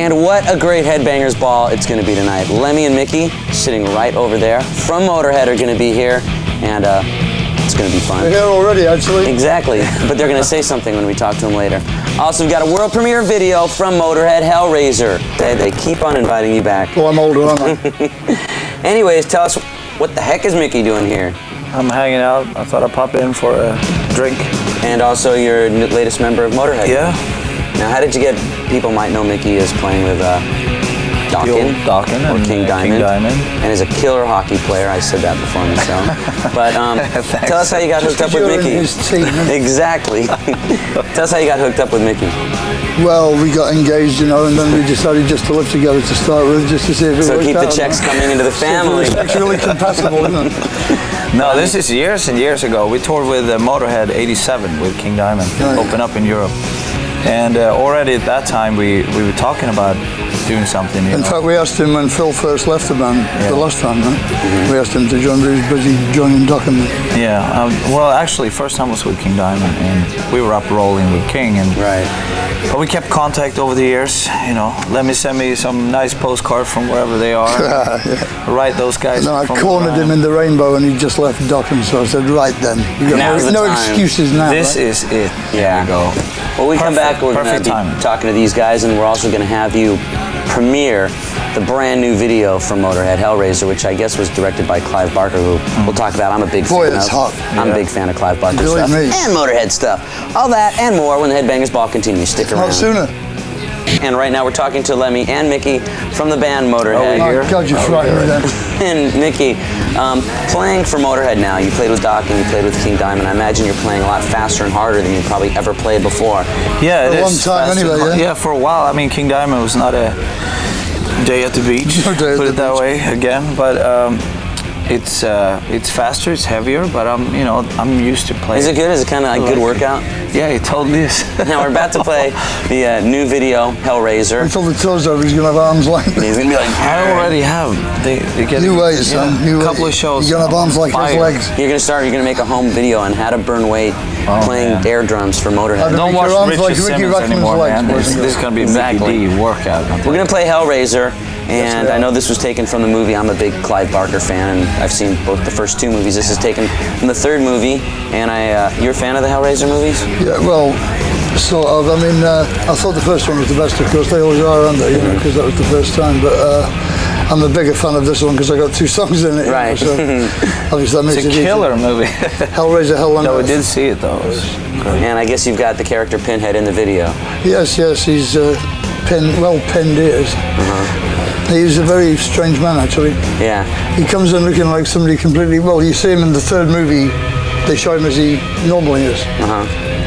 And what a great Headbangers ball it's going to be tonight. Lemmy and Mikkey, sitting right over there, from Motorhead, are going to be here, and it's going to be fun. They're here already, actually. Exactly, but they're going to say something when we talk to them later. Also, we've got a world premiere video from Motorhead, Hellraiser. They keep on inviting you back. Well, I'm older, aren't I? Anyways, tell us, what the heck is Mikkey doing here? I'm hanging out. I thought I'd pop in for a drink. And also, you're latest member of Motorhead. Yeah. Now, how did you get, people might know Mikkey is playing with Dokken or King Diamond, and is a killer hockey player. I said that before on the show. But tell us how you got hooked up with Mikkey. Exactly. Tell us how you got hooked up with Mikkey. Well, we got engaged, you know, and then we decided just to live together to start with, just to see if it worked out. So keep the checks coming into the family. It's really compatible, isn't it? No, this is years and years ago. We toured with Motorhead '87 with King Diamond, open up in Europe. And already at that time, we were talking about doing something. In fact, we asked him when Phil first left the band, the last time, right? We asked him to join, but he was busy joining Dokken. Yeah, well, actually, first time was with King Diamond, and we were up rolling with King. And but we kept contact over the years, you know. Lemmy sent me some nice postcard from wherever they are. Write those guys. No, I cornered him in the Rainbow, and he just left Dokken, so I said, right then. You got no excuses now. This is it. Yeah. There we go. Well, we come back, we're going to be talking to these guys, and we're also going to have you premiere the brand new video from Motorhead, Hellraiser, which I guess was directed by Clive Barker, who we'll talk about. I'm a big fan of. Hot. I'm a big fan of Clive Barker stuff. And Motorhead stuff. All that and more when the Headbangers Ball continues. Stick around. Not sooner. And right now we're talking to Lemmy and Mikkey from the band Motorhead. Oh, my God, you're frightened then. And Mikkey, playing for Motorhead now, you played with Dokken, you played with King Diamond. I imagine you're playing a lot faster and harder than you probably ever played before. Yeah, it is. A long time anyway, yeah, for a while. I mean, King Diamond was not a day at the beach, put it that way again. But it's faster, it's heavier, but I'm used to playing. Is it good? Is it kind of like good workout? Yeah, it totally is. Now we're about to play the new video, Hellraiser. Until the toes over, he's going to have arms like He's going to be like, I already have. They get new ways, son. A couple of shows. You're going to have arms like his legs. You're going to make a home video on how to burn weight playing air drums for Motorhead. Don't watch Richard Simmons anymore, man. This is going to be exactly Mikkey D workout. We're going to play Hellraiser. And I know this was taken from the movie. I'm a big Clive Barker fan, and I've seen both the first two movies. This is taken from the third movie. And you're a fan of the Hellraiser movies? Yeah, well, sort of. I mean, I thought the first one was the best, of course. They always are, aren't they? You know, because that was the first time. But I'm a bigger fan of this one because I got two songs in it. Right. You know, so obviously that makes it's a killer movie. Hellraiser, Hell on Earth. No, we did see it though. And I guess you've got the character Pinhead in the video. Yes, he's well-penned ears. He's a very strange man, actually. Yeah. He comes in looking like somebody completely... Well, you see him in the third movie, they show him as he normally is.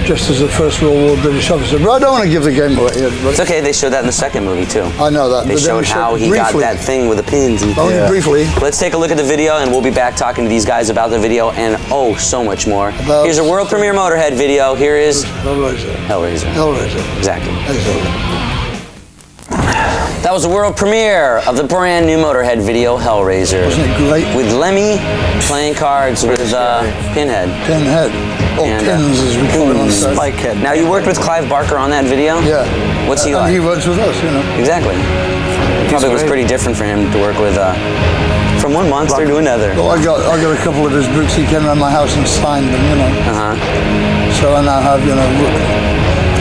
Just as a First World War British officer. But I don't want to give the game away yet. It's okay, they showed that in the second movie, too. I know that. They showed how he got that thing with the pins. And only briefly. Let's take a look at the video, and we'll be back talking to these guys about the video and, so much more. Here's a world premiere Motorhead video. Here is... Hellraiser. Exactly. That was the world premiere of the brand new Motorhead video, Hellraiser. Wasn't it great? With Lemmy playing cards with Pinhead. Or Pins, as we call it on set. Spikehead. Now, you worked with Clive Barker on that video? Yeah. What's he like? And he works with us, you know. Exactly. Probably was pretty different for him to work with from one monster to another. Well, I got a couple of his books. He came around my house and signed them, you know. So I now have,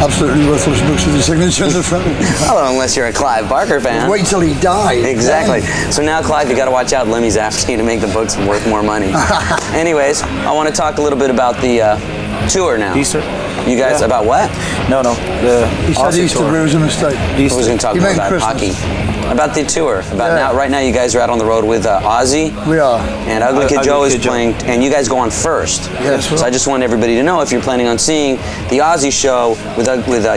absolutely worthless books with the signature in the front. Well, unless you're a Clive Barker fan. Wait till he dies. Exactly. So now, Clive, you got to watch out. Lemmy's after you to make the books worth more money. Anyways, I want to talk a little bit about the tour now. Easter. You guys about what? No. He said Easter, but it was a mistake. I was going to talk more about hockey. About the tour. Right now, you guys are out on the road with Ozzy. We are. And Ugly Kid Joe is playing, and you guys go on first. Yes. So I just want everybody to know, if you're planning on seeing the Ozzy show with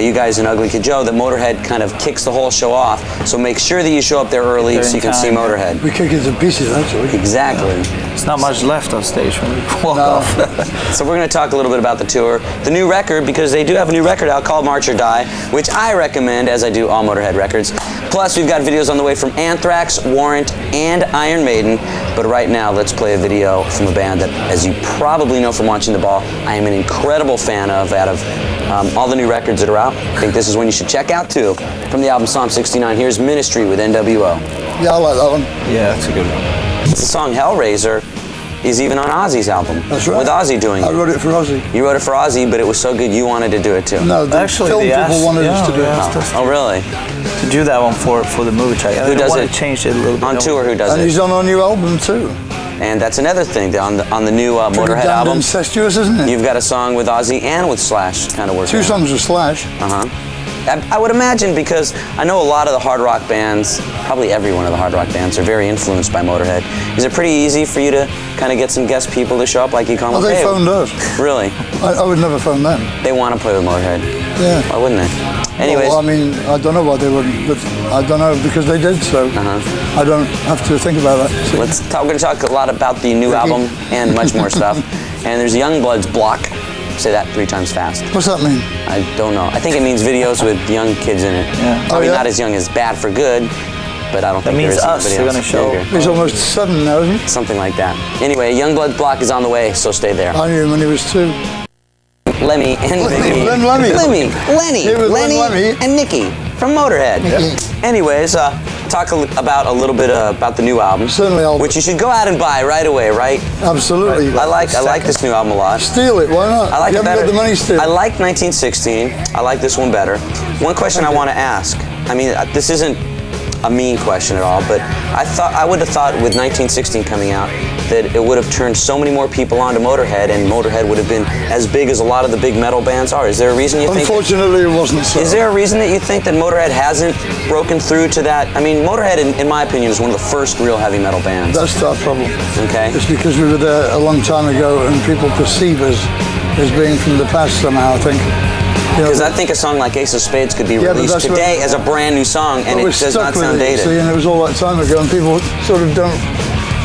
you guys and Ugly Kid Joe, that Motorhead kind of kicks the whole show off. So make sure that you show up there early so you can see Motorhead. We kick it to pieces, actually. Exactly. It's not much left on stage when we walk off. So we're going to talk a little bit about the tour, the new record, because they do have a new record out called March or Die, which I recommend, as I do all Motorhead records. Plus, we've got video videos on the way from Anthrax, Warrant, and Iron Maiden. But right now, let's play a video from a band that, as you probably know from watching The Ball, I am an incredible fan of. Out of all the new records that are out, I think this is one you should check out too. From the album Psalm 69, here's Ministry with NWO. Yeah, I like that one. Yeah, that's a good one. The song Hellraiser is even on Ozzy's album. That's right. With Ozzy doing it. I wrote it for Ozzy. You wrote it for Ozzy, but it was so good you wanted to do it too. No, the Actually, film people wanted us to do it. Oh, really? To do that one for the movie track. Who does it? Change it a little bit. On tour, who does And it? he's on our new album too. And that's another thing on the new Motorhead Damned album. Incestuous, isn't it? You've got a song with Ozzy and with Slash kind of working. 2 songs with Slash. I would imagine, because I know a lot of the hard rock bands, probably every one of the hard rock bands, are very influenced by Motorhead. Is it pretty easy for you to kind of get some guest people to show up like you call them? Well, they phoned us. Really? I would never phone them. They want to play with Motorhead. Yeah. Why wouldn't they? Anyways. Well, I mean, I don't know why they wouldn't, but I don't know because they did, so I don't have to think about that. See? We're going to talk a lot about the new album and much more stuff. And there's Youngblood's Block. Say that 3 times fast. What's that mean? I don't know. I think it means videos with young kids in it. Yeah. Probably not as young as Bad for Good, but I don't think means there is us. anybody They're else gonna show. younger. He's almost 7 now, isn't he? Something like that. Anyway, Youngblood's Block is on the way, so stay there. I knew him when he was 2. Lemmy and Mikkey. Lemmy. Lenny, He was Lenny, Lemmy. and Mikkey from Motorhead. Anyways, talk about a little bit about the new album. Certainly I'll- Which you should go out and buy right away, right? Absolutely. I like this new album a lot. Steal it, why not? I like you it haven't better. got the money, steal I it. like 1916. I like this one better. One question I want to ask. I mean, this isn't a mean question at all, but I would have thought with 1916 coming out that it would have turned so many more people onto Motorhead, and Motorhead would have been as big as a lot of the big metal bands are. Is there a reason you think? Unfortunately, it wasn't so. Is there a reason that you think that Motorhead hasn't broken through to that? I mean, Motorhead, in my opinion, is one of the first real heavy metal bands. That's our problem. Okay. It's because we were there a long time ago and people perceive us as being from the past somehow, I think. Because I think a song like Ace of Spades could be but released that's today what- as a brand new song, and we're it does stuck not with sound it, dated. see, and it was all that time ago, and people sort of don't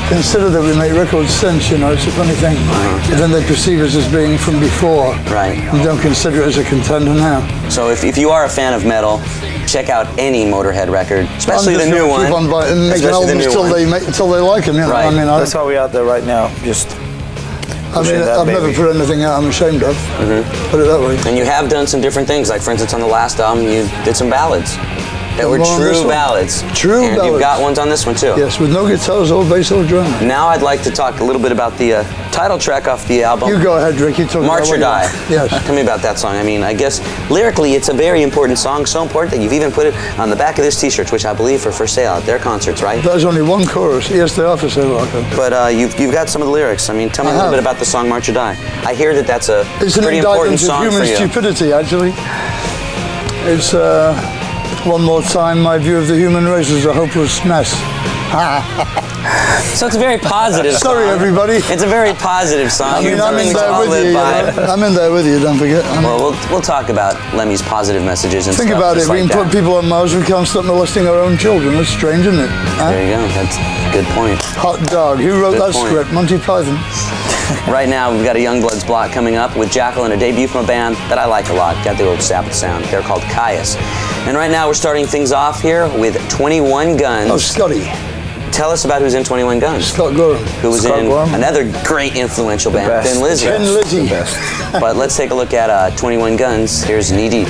consider that we make records since, it's a funny thing. Then they perceive us as being from before. Right. You don't consider it as a contender now. So if you are a fan of metal, check out any Motorhead record, especially the I'm just new gonna one. keep on buying and making Especially the albums new till one. they like them, Right. I mean, That's why we're out there right now. Just I've never put anything out I'm ashamed of. Put it that way. And you have done some different things, like for instance on the last album you did some ballads that were Well, on this true one. ballads. True and ballads. you've got ones on this one too. Yes, with no guitars or bass or drum. Now I'd like to talk a little bit about the title track off the album. You go ahead, Ricky. Talk March about or Die. Yes. Tell me about that song. I mean, I guess lyrically it's a very important song, so important that you've even put it on the back of this t-shirt, which I believe are for sale at their concerts, right? There's only one chorus. Yes, they are for sale. But you've got some of the lyrics. I mean, tell me a little bit about the song March or Die. I hear that that's a It's an pretty important indictment of song human for you. stupidity, actually. It's, one more time, my view of the human race is a hopeless mess. So it's a very positive song. Sorry, everybody. It's a very positive song. I mean, I'm in Things there all with live you. by. I'm in there with you, don't forget. Well, we'll talk about Lemmy's positive messages and Think stuff. about it. just We like can put that. people on Mars, we can't stop molesting our own children. That's strange, isn't it? Huh? There you go. That's a good point. Hot dog. Who wrote Good that point. script? Monty Python. Right now, we've got a Youngblood's Block coming up with Jacqueline, a debut from a band that I like a lot. Got the old Sabbath sound. They're called Caius. And right now, we're starting things off here with 21 Guns. Oh, Scotty. Tell us about who's in 21 Guns. Scott Gorham. Who was Scott in Gorham. another great influential band, best. Thin Lizzy. Thin Lizzy. The best. But let's take a look at 21 Guns. Here's Knee Deep.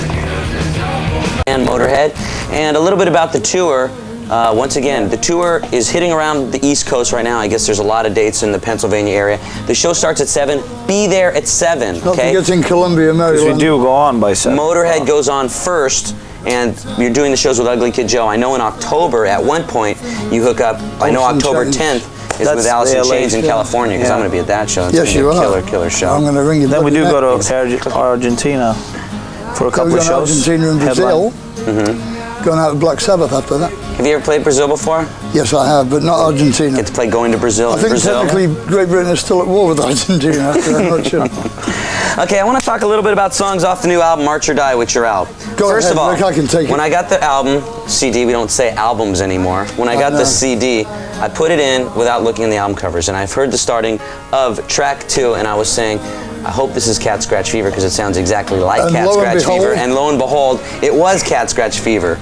And Motorhead. And a little bit about the tour. Once again, the tour is hitting around the East Coast right now. I guess there's a lot of dates in the Pennsylvania area. The show starts at 7. Be there at 7, Not okay? forgetting Columbia, Because we Maryland. do go on by 7. Motorhead goes on first, and you're doing the shows with Ugly Kid Joe. I know in October, at one point, you hook up, I know Alice in October Chains. 10th is That's with Alice in the LA Chains in show. California, because Yeah. I'm going to be at that show. It's Yes, gonna you be a are. killer show. I'm going to ring you. Then we do bloody go neck. to Argentina for a couple We're of going to shows. Argentina and Brazil. Headline. Going out with Black Sabbath after that. Have you ever played Brazil before? Yes, I have, but not Argentina. Get to play Going to Brazil I in think Brazil? technically Great Britain is still at war with Argentina. I'm not sure. Okay, I want to talk a little bit about songs off the new album, March or Die, which you're out. First ahead, of all, Rick, I can take it. when I got the album, CD, we don't say albums anymore. When I got the know. CD, I put it in without looking at the album covers, and I've heard the starting of track 2, and I was saying, I hope this is Cat Scratch Fever because it sounds exactly like And Cat lo and Scratch behold- Fever. And lo and behold, it was Cat Scratch Fever.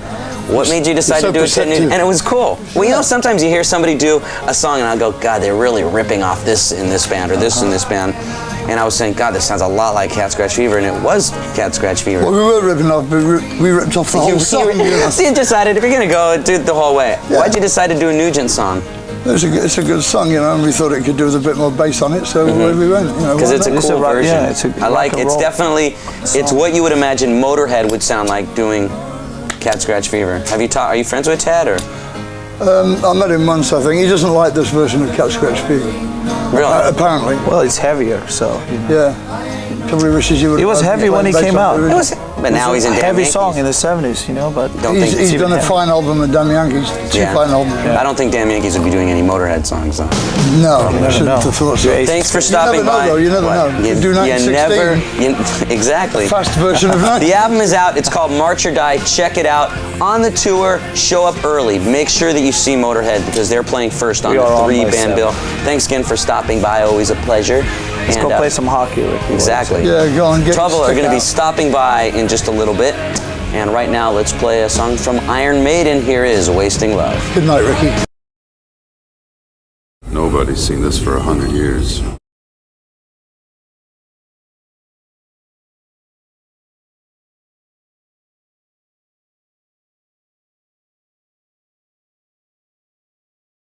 What made you decide so to do it? perceptive. And it was cool. Well, you know, sometimes you hear somebody do a song and I'll go, God, they're really ripping off this in this band or this in this band. And I was saying, God, this sounds a lot like Cat Scratch Fever, and it was Cat Scratch Fever. Well, we were ripping off, but we ripped off the whole song. So you decided if you're going to go, do it the whole way. Yeah. Why'd you decide to do a Nugent song? It's a good song, you know, and we thought it could do with a bit more bass on it, so we went, you know. Because it's a why not? cool version. Yeah, it's a I like rock and it's roll definitely it's what you would imagine Motorhead would sound like doing Cat Scratch Fever. Have you are you friends with Ted or? I met him once, I think. He doesn't like this version of Cat Scratch Fever. Really? Apparently. Well, it's heavier, so. You know. Yeah. Probably wishes you would. It was heavy when he came out. It was, but now he's in Damn heavy Yankees. song in the 70s, you know, but He's done a fine album with Damn Yankees. Two fine albums. I don't think Damn Yankees would be doing any Motorhead songs though. No, I shouldn't know. have thought so. Thanks for stopping never know, by. though, you never know. You, You do you 1916. exactly. Fast version of that. The album is out. It's called March or Die. Check it out. On the tour, show up early. Make sure that you see Motorhead because they're playing first on We the are on by 3-band 7. bill. Thanks again for stopping by. Always a pleasure. Let's go play some hockey. Exactly. Yeah, go on, get Trouble your are stick going to be out. stopping by in just a little bit. And right now, let's play a song from Iron Maiden. Here is Wasting Love. Good night, Ricky. Nobody's seen this for 100 years.